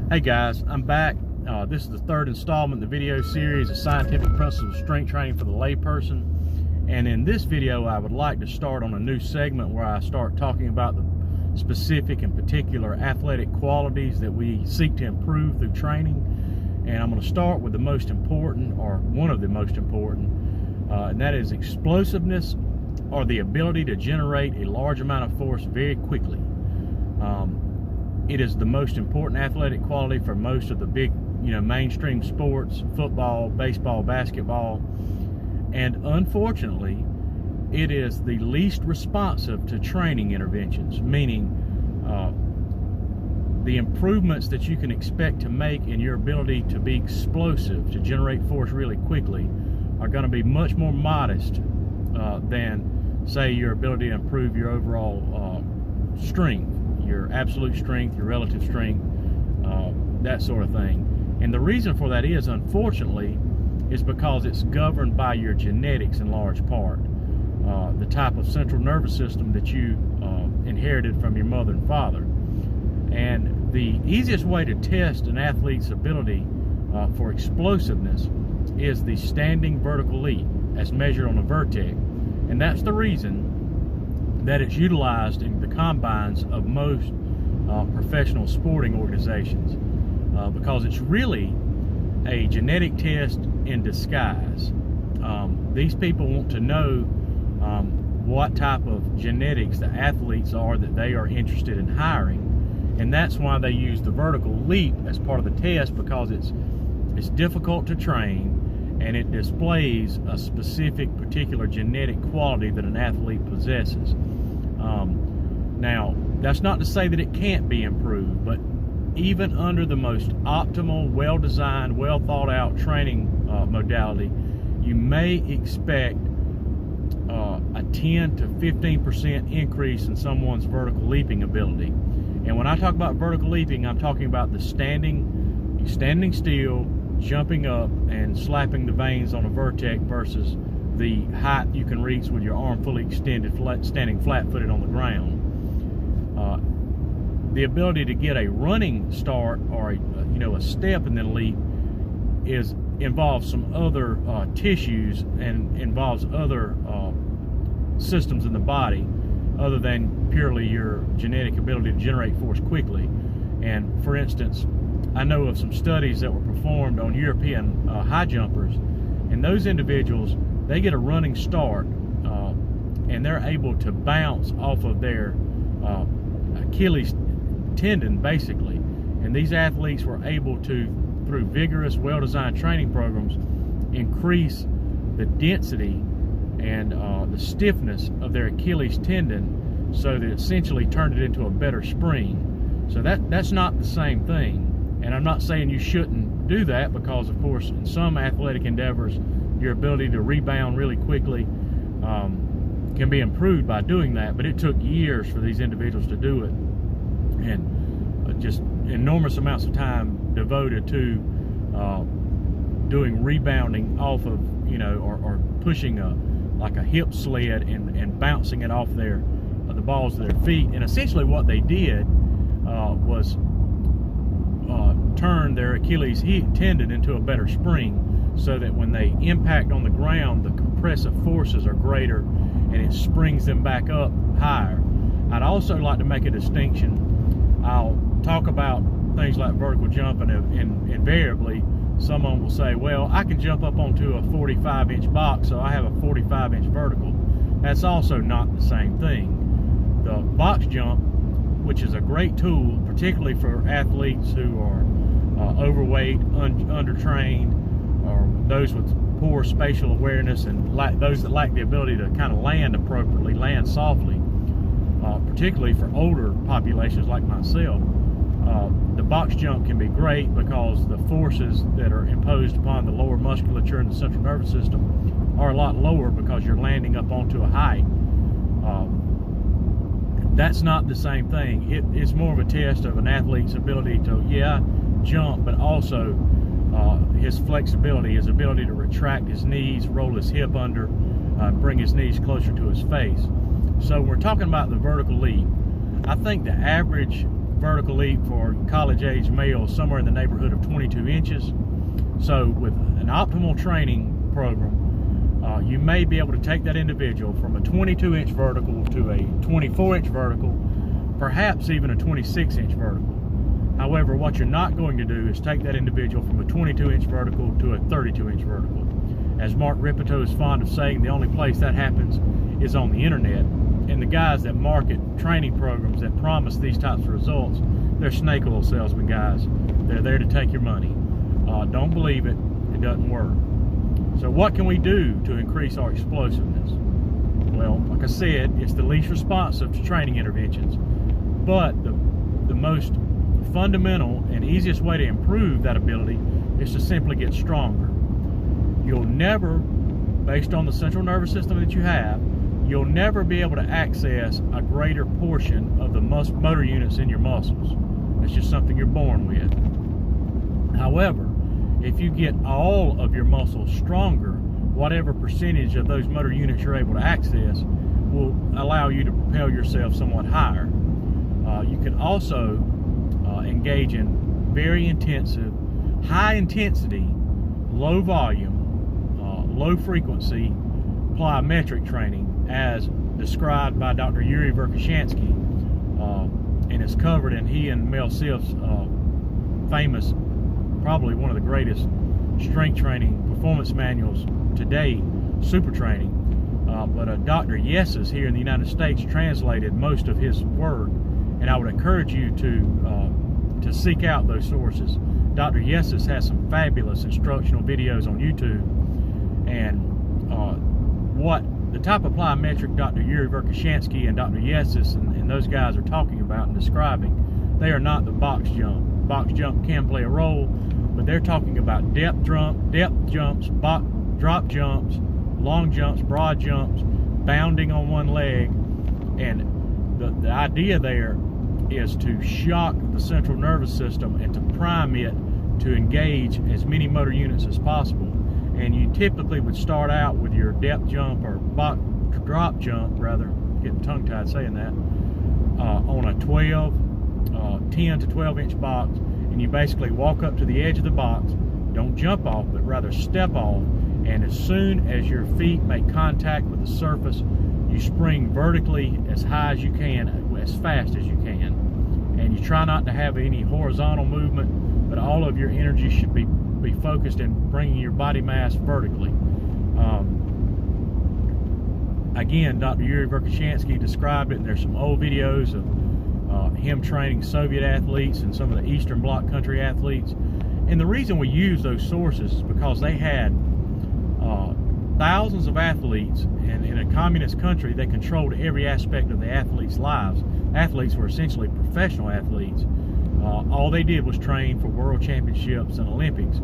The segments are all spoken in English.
Hey guys, I'm back. This is the third installment in the video series of Scientific Principles of Strength Training for the Layperson. And in this video, I would like to start on a new segment where I start talking about the specific and particular athletic qualities that we seek to improve through training. And I'm going to start with the most important, or one of the most important, and that is explosiveness, or the ability to generate a large amount of force very quickly. It is the most important athletic quality for most of the big, mainstream sports: football, baseball, basketball. And unfortunately, it is the least responsive to training interventions, meaning the improvements that you can expect to make in your ability to be explosive, to generate force really quickly, are going to be much more modest than, say, your ability to improve your overall strength, your absolute strength, your relative strength, that sort of thing. And the reason for that is, unfortunately, is because it's governed by your genetics in large part. The type of central nervous system that you inherited from your mother and father. And the easiest way to test an athlete's ability for explosiveness is the standing vertical leap as measured on a vertec. And that's the reason that it's utilized in the combines of most professional sporting organizations, because it's really a genetic test in disguise. These people want to know what type of genetics the athletes are that they are interested in hiring, and that's why they use the vertical leap as part of the test, because it's difficult to train and it displays a specific particular genetic quality that an athlete possesses. Now, that's not to say that it can't be improved, but even under the most optimal, well-designed, well-thought-out training modality, you may expect a 10 to 15% increase in someone's vertical leaping ability. And when I talk about vertical leaping, I'm talking about the standing still, jumping up, and slapping the veins on a vertec versus the height you can reach with your arm fully extended, standing flat-footed on the ground. The ability to get a running start, or a step and then leap, involves some other tissues and involves other systems in the body other than purely your genetic ability to generate force quickly. And for instance, I know of some studies that were performed on European high jumpers, and those individuals, they get a running start and they're able to bounce off of their Achilles tendon, basically. And these athletes were able to, through vigorous, well-designed training programs, increase the density and the stiffness of their Achilles tendon, so that it essentially turned it into a better spring. So that's not the same thing. And I'm not saying you shouldn't do that, because of course in some athletic endeavors your ability to rebound really quickly can be improved by doing that, but it took years for these individuals to do it, and just enormous amounts of time devoted to doing rebounding off of, or pushing like a hip sled and bouncing it off the balls of their feet. And essentially what they did was turn their Achilles tendon into a better spring, so that when they impact on the ground, the compressive forces are greater and it springs them back up higher. I'd also like to make a distinction. I'll talk about things like vertical jumping, and invariably someone will say, well, I can jump up onto a 45-inch box, so I have a 45-inch vertical. That's also not the same thing. The box jump, which is a great tool, particularly for athletes who are overweight, undertrained, or those with poor spatial awareness, and those that lack the ability to kind of land appropriately, land softly, particularly for older populations like myself. The box jump can be great because the forces that are imposed upon the lower musculature and the central nervous system are a lot lower, because you're landing up onto a height. That's not the same thing. It's more of a test of an athlete's ability to, jump, but also his flexibility, his ability to retract his knees, roll his hip under, bring his knees closer to his face. So we're talking about the vertical leap. I think the average vertical leap for college-age males somewhere in the neighborhood of 22 inches. So with an optimal training program, you may be able to take that individual from a 22-inch vertical to a 24-inch vertical, perhaps even a 26-inch vertical. However, what you're not going to do is take that individual from a 22-inch vertical to a 32-inch vertical. As Mark Ripito is fond of saying, the only place that happens is on the internet. And the guys that market training programs that promise these types of results, they're snake oil salesman guys. They're there to take your money. Don't believe it. It doesn't work. So what can we do to increase our explosiveness? Well, like I said, it's the least responsive to training interventions, but the most fundamental and easiest way to improve that ability is to simply get stronger. You'll never, based on the central nervous system that you have, you'll never be able to access a greater portion of the motor units in your muscles. That's just something you're born with. However, if you get all of your muscles stronger, whatever percentage of those motor units you're able to access will allow you to propel yourself somewhat higher. You can also engage in very intensive, high intensity, low volume, low frequency plyometric training as described by Dr. Yuri Verkhoshansky, and it's covered in he and Mel Siff's famous, probably one of the greatest strength training performance manuals today, Super Training. But Dr. Yessis here in the United States translated most of his work, and I would encourage you to seek out those sources. Dr. Yessis has some fabulous instructional videos on YouTube, and what the type of plyometric Dr. Yuri Verkhoshansky and Dr. Yessis and those guys are talking about and describing, they are not the box jump. Box jump can play a role, but they're talking about depth jumps, drop jumps, long jumps, broad jumps, bounding on one leg. And the idea there is to shock the central nervous system and to prime it to engage as many motor units as possible. And you typically would start out with your depth jump or drop jump, rather, getting tongue-tied saying that, on a 10 to 12 inch box, and you basically walk up to the edge of the box, don't jump off, but rather step off, and as soon as your feet make contact with the surface, you spring vertically as high as you can, as fast as you can. And you try not to have any horizontal movement, but all of your energy should be focused in bringing your body mass vertically. Again, Dr. Yuri Verkhoshansky described it, and there's some old videos of him training Soviet athletes and some of the Eastern Bloc country athletes. And the reason we use those sources is because they had thousands of athletes, and in a communist country, they controlled every aspect of the athletes' lives. Athletes were essentially professional athletes. All they did was train for world championships and Olympics.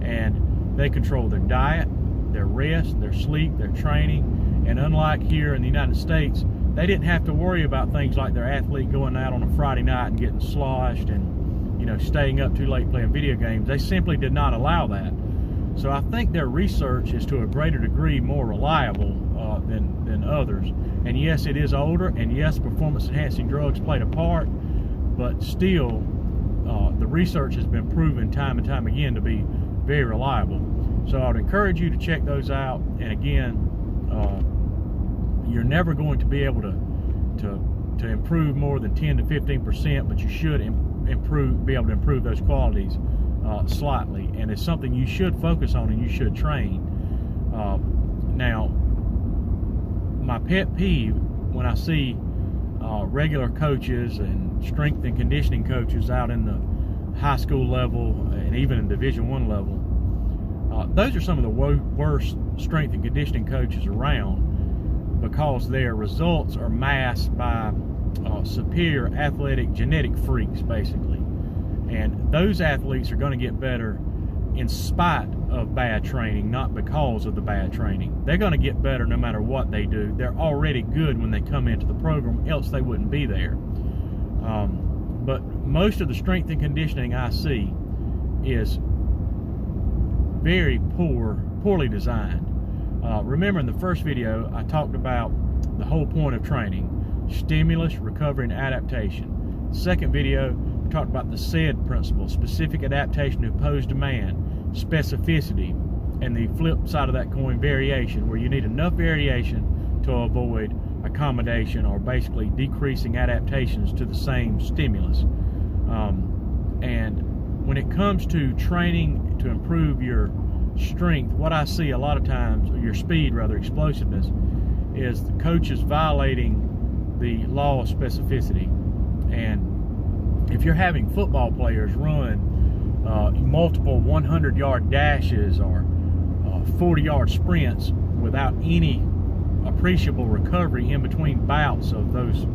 And they controlled their diet, their rest, their sleep, their training. And unlike here in the United States, they didn't have to worry about things like their athlete going out on a Friday night and getting sloshed and, you know, staying up too late playing video games. They simply did not allow that. So I think their research is to a greater degree more reliable than others. And yes, it is older, and yes, performance-enhancing drugs played a part, but still, the research has been proven time and time again to be very reliable. So I would encourage you to check those out. And again, you're never going to be able to improve more than 10 to 15%, but you should be able to improve those qualities slightly, and it's something you should focus on and you should train. Now, my pet peeve when I see regular coaches and strength and conditioning coaches out in the high school level and even in Division I level, those are some of the worst strength and conditioning coaches around, because their results are masked by superior athletic genetic freaks, basically. And those athletes are going to get better in spite of bad training, not because of the bad training. They're going to get better no matter what they do. They're already good when they come into the program, else they wouldn't be there. But most of the strength and conditioning I see is very poorly designed. Remember in the first video, I talked about the whole point of training: stimulus, recovery, and adaptation. Second video, we talked about the SAID principle, specific adaptation to opposed demand, specificity, and the flip side of that coin, variation, where you need enough variation to avoid accommodation or basically decreasing adaptations to the same stimulus. And when it comes to training to improve your strength, what I see a lot of times, or your speed rather, explosiveness, is the coaches violating the law of specificity. And if you're having football players run multiple 100-yard dashes or 40-yard sprints without any appreciable recovery in between bouts of those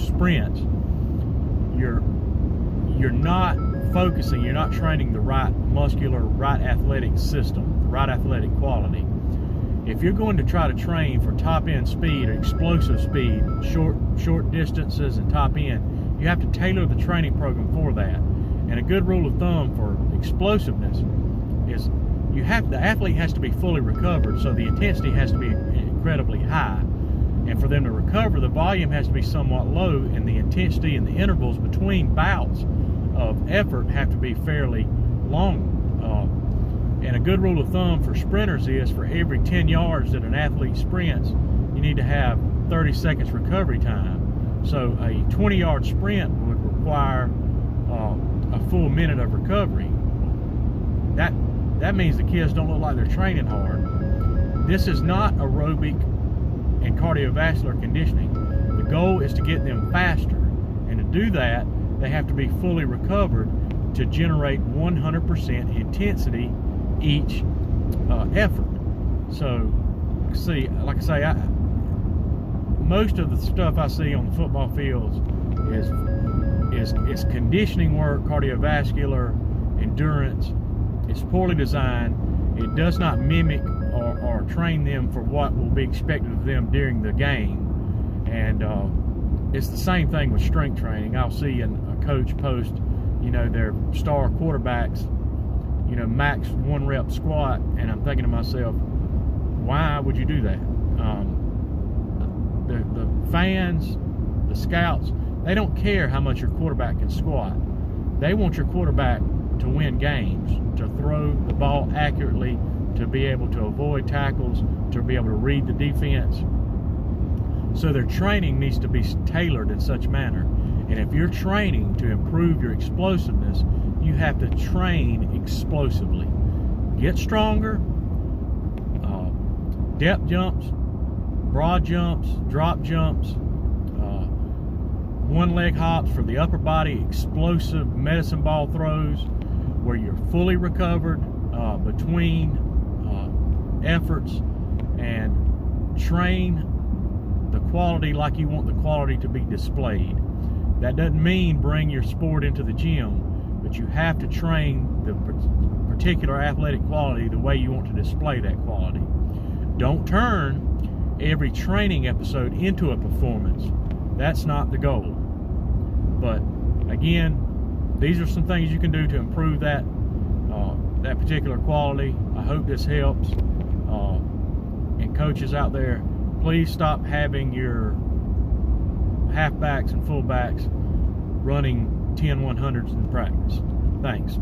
sprints, you're not focusing, you're not training the right muscular, right athletic system, right athletic quality. If you're going to try to train for top end speed or explosive speed, short distances and top end, you have to tailor the training program for that. And a good rule of thumb for explosiveness is the athlete has to be fully recovered, so the intensity has to be incredibly high. And for them to recover, the volume has to be somewhat low, and the intensity and the intervals between bouts of effort have to be fairly long. And a good rule of thumb for sprinters is for every 10 yards that an athlete sprints, you need to have 30 seconds recovery time. So a 20-yard sprint would require a full minute of recovery. That means the kids don't look like they're training hard. This is not aerobic and cardiovascular conditioning. The goal is to get them faster, and to do that, they have to be fully recovered to generate 100% intensity each effort. So, see, like I say, most of the stuff I see on the football fields is conditioning work, cardiovascular, endurance. It's poorly designed. It does not mimic or train them for what will be expected of them during the game. And it's the same thing with strength training. I'll see a coach post, their star quarterbacks, max 1 rep squat, and I'm thinking to myself, why would you do that? The fans, the scouts, they don't care how much your quarterback can squat. They want your quarterback to win games, to throw the ball accurately, to be able to avoid tackles, to be able to read the defense. So their training needs to be tailored in such manner. And if you're training to improve your explosiveness, you have to train explosively. Get stronger, depth jumps, broad jumps, drop jumps, one-leg hops for the upper body, explosive medicine ball throws where you're fully recovered between efforts, and train the quality like you want the quality to be displayed. That doesn't mean bring your sport into the gym, but you have to train the particular athletic quality the way you want to display that quality. Don't turn every training episode into a performance. That's not the goal. But again, these are some things you can do to improve that particular quality. I hope this helps. And coaches out there, please stop having your halfbacks and fullbacks running 10 100s in practice. Thanks.